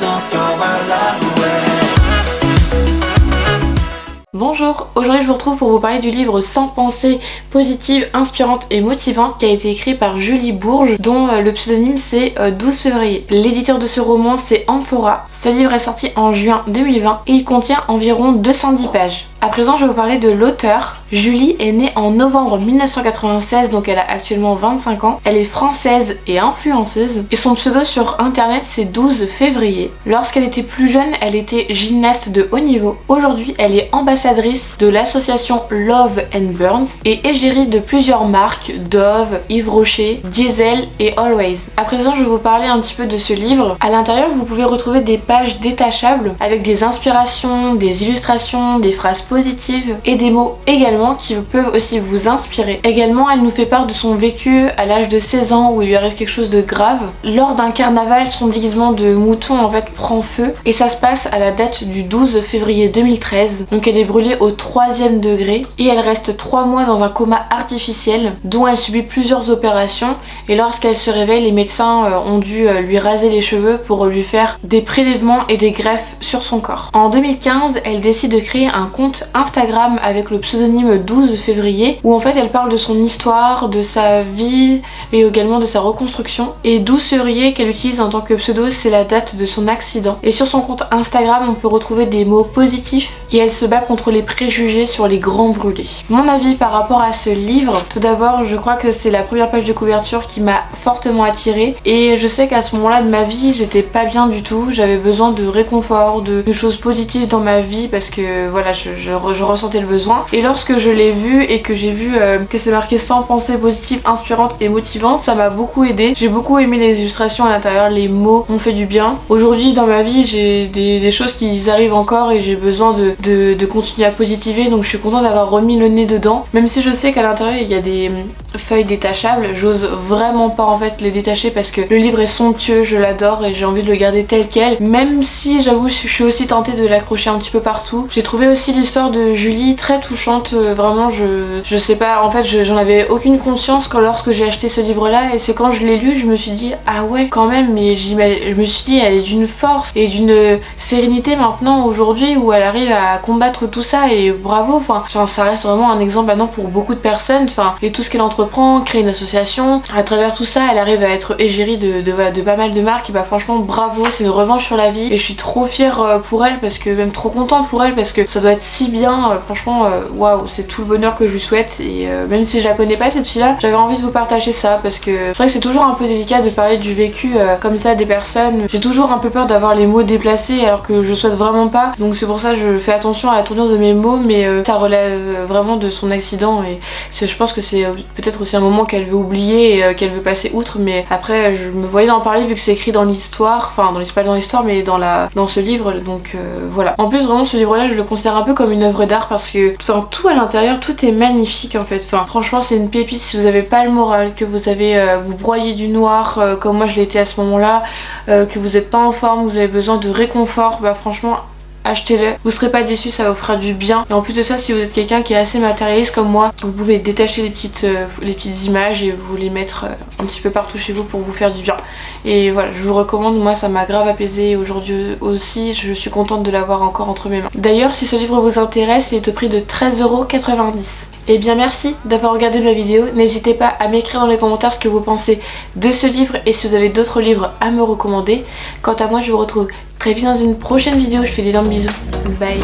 don't throw my love away. Bonjour, aujourd'hui je vous retrouve pour vous parler du livre 100 pensées positives, inspirantes et motivantes qui a été écrit par Julie Bourges, dont le pseudonyme c'est 12 février. L'éditeur de ce roman c'est Amphora. Ce livre est sorti en juin 2020 et il contient environ 210 pages. À présent, je vais vous parler de l'auteur. Julie est née en novembre 1996, donc elle a actuellement 25 ans. Elle est française et influenceuse. Et son pseudo sur internet, c'est 12 février. Lorsqu'elle était plus jeune, elle était gymnaste de haut niveau. Aujourd'hui, elle est ambassadrice de l'association Love and Burns et égérie de plusieurs marques, Dove, Yves Rocher, Diesel et Always. À présent, je vais vous parler un petit peu de ce livre. À l'intérieur, vous pouvez retrouver des pages détachables avec des inspirations, des illustrations, des phrases positives et des mots également qui peuvent aussi vous inspirer. Également, elle nous fait part de son vécu à l'âge de 16 ans où il lui arrive quelque chose de grave. Lors d'un carnaval, son déguisement de mouton en fait prend feu et ça se passe à la date du 12 février 2013. Donc elle est brûlée au 3e degré et elle reste 3 mois dans un coma artificiel dont elle subit plusieurs opérations et lorsqu'elle se réveille, les médecins ont dû lui raser les cheveux pour lui faire des prélèvements et des greffes sur son corps. En 2015, elle décide de créer un compte Instagram avec le pseudonyme 12 février où en fait elle parle de son histoire, de sa vie et également de sa reconstruction. Et 12 février qu'elle utilise en tant que pseudo, c'est la date de son accident. Et sur son compte Instagram, on peut retrouver des mots positifs et elle se bat contre les préjugés sur les grands brûlés. Mon avis par rapport à ce livre, tout d'abord, je crois que c'est la première page de couverture qui m'a fortement attirée et je sais qu'à ce moment-là de ma vie, j'étais pas bien du tout. J'avais besoin de réconfort, de choses positives dans ma vie parce que voilà, je ressentais le besoin. Et lorsque je l'ai vu et que j'ai vu que c'est marqué 100 pensées positives, inspirantes et motivantes, ça m'a beaucoup aidé. J'ai beaucoup aimé les illustrations à l'intérieur, les mots m'ont fait du bien. Aujourd'hui dans ma vie, j'ai des choses qui arrivent encore et j'ai besoin de continuer à positiver, donc je suis contente d'avoir remis le nez dedans. Même si je sais qu'à l'intérieur il y a des feuilles détachables, j'ose vraiment pas en fait les détacher parce que le livre est somptueux, je l'adore et j'ai envie de le garder tel quel. Même si j'avoue je suis aussi tentée de l'accrocher un petit peu partout. J'ai trouvé aussi l'histoire de Julie très touchante, vraiment je sais pas, en fait j'en avais aucune conscience lorsque j'ai acheté ce livre là et c'est quand je l'ai lu je me suis dit ah ouais quand même, mais je me suis dit elle est d'une force et d'une sérénité maintenant aujourd'hui où elle arrive à combattre tout ça et bravo, enfin ça reste vraiment un exemple maintenant pour beaucoup de personnes, enfin et tout ce qu'elle entreprend, créer une association, à travers tout ça elle arrive à être égérie de pas mal de marques et bah franchement bravo, c'est une revanche sur la vie et je suis trop fière pour elle parce que même trop contente pour elle parce que ça doit être si bien, franchement waouh, c'est tout le bonheur que je lui souhaite et même si je la connais pas cette fille là, j'avais envie de vous partager ça parce que c'est vrai que c'est toujours un peu délicat de parler du vécu comme ça des personnes. J'ai toujours un peu peur d'avoir les mots déplacés alors que je souhaite vraiment pas, donc c'est pour ça que je fais attention à la tournure de mes mots, mais ça relève vraiment de son accident et je pense que c'est peut-être aussi un moment qu'elle veut oublier et qu'elle veut passer outre, mais après je me voyais d'en parler vu que c'est écrit dans l'histoire, enfin pas dans l'histoire mais dans ce livre, donc voilà. En plus vraiment ce livre là je le considère un peu comme une œuvre d'art parce que enfin, tout à l'intérieur, tout est magnifique en fait. Enfin, franchement, c'est une pépite si vous avez pas le moral, que vous avez vous broyez du noir comme moi je l'étais à ce moment-là, que vous êtes pas en forme, vous avez besoin de réconfort, bah franchement achetez-le, vous serez pas déçus, ça va vous fera du bien. Et en plus de ça, si vous êtes quelqu'un qui est assez matérialiste comme moi, vous pouvez détacher les petites images et vous les mettre un petit peu partout chez vous pour vous faire du bien. Et voilà, je vous le recommande, moi ça m'a grave apaisé aujourd'hui aussi, je suis contente de l'avoir encore entre mes mains. D'ailleurs, si ce livre vous intéresse, il est au prix de 13,90 €. Et bien merci d'avoir regardé ma vidéo, n'hésitez pas à m'écrire dans les commentaires ce que vous pensez de ce livre et si vous avez d'autres livres à me recommander. Quant à moi, je vous retrouve très vite dans une prochaine vidéo, je fais d'énormes bisous, bye.